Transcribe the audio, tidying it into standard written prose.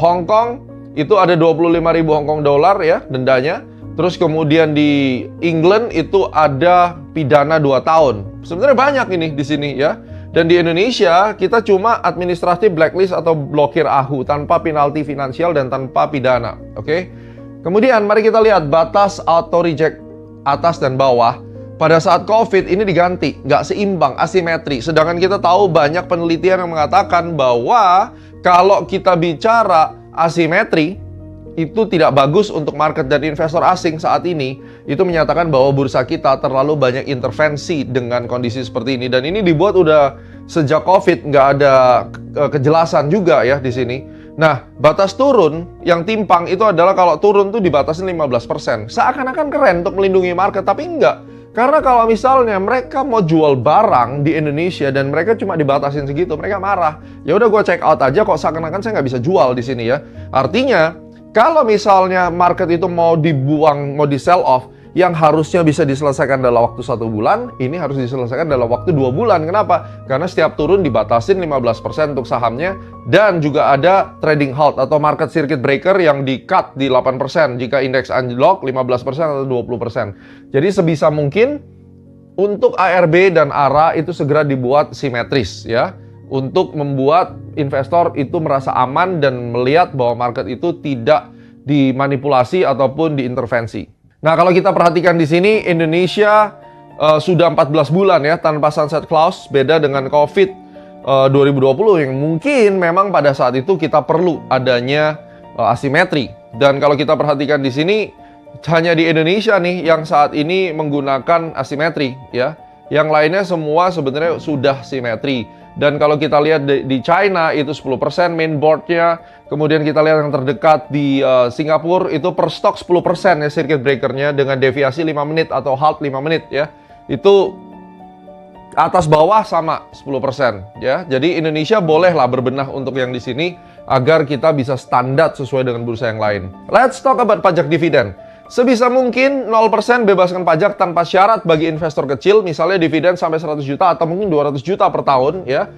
Hong Kong itu ada 25.000 Hong Kong dolar ya dendanya. Terus kemudian di England itu ada pidana 2 tahun. Sebenarnya banyak ini di sini ya. Dan di Indonesia kita cuma administratif blacklist atau blokir AHU tanpa penalti finansial dan tanpa pidana. Oke. Kemudian mari kita lihat batas auto reject atas dan bawah. Pada saat COVID ini diganti, nggak seimbang, asimetri. Sedangkan kita tahu banyak penelitian yang mengatakan bahwa kalau kita bicara asimetri, itu tidak bagus untuk market dan investor asing saat ini. Itu menyatakan bahwa bursa kita terlalu banyak intervensi dengan kondisi seperti ini. Dan ini dibuat udah sejak COVID, nggak ada kejelasan juga ya di sini. Nah, batas turun yang timpang itu adalah kalau turun tuh dibatasin 15%. Seakan-akan keren untuk melindungi market, tapi enggak. Karena kalau misalnya mereka mau jual barang di Indonesia dan mereka cuma dibatasin segitu, mereka marah. Ya udah gue check out aja kok, seakan-akan saya nggak bisa jual di sini ya. Artinya, kalau misalnya market itu mau dibuang, mau di sell off, yang harusnya bisa diselesaikan dalam waktu 1 bulan, ini harus diselesaikan dalam waktu 2 bulan. Kenapa? Karena setiap turun dibatasin 15% untuk sahamnya, dan juga ada trading halt atau market circuit breaker yang di-cut di 8% jika indeks anjlok 15% atau 20%. Jadi sebisa mungkin untuk ARB dan ARA itu segera dibuat simetris ya, untuk membuat investor itu merasa aman dan melihat bahwa market itu tidak dimanipulasi ataupun diintervensi. Nah, kalau kita perhatikan di sini, Indonesia sudah 14 bulan ya tanpa sunset clause, beda dengan COVID 2020 yang mungkin memang pada saat itu kita perlu adanya asimetri. Dan kalau kita perhatikan di sini, hanya di Indonesia nih yang saat ini menggunakan asimetri ya. Yang lainnya semua sebenarnya sudah simetri. Dan kalau kita lihat di China itu 10% main boardnya. Kemudian kita lihat yang terdekat di Singapura itu per stok 10% ya circuit breakernya dengan deviasi 5 menit atau halt 5 menit ya. Itu atas bawah sama 10% ya. Jadi Indonesia bolehlah berbenah untuk yang di sini agar kita bisa standar sesuai dengan bursa yang lain. Let's talk about pajak dividen. Sebisa mungkin 0% bebaskan pajak tanpa syarat bagi investor kecil, misalnya dividen sampai 100 juta atau mungkin 200 juta per tahun ya.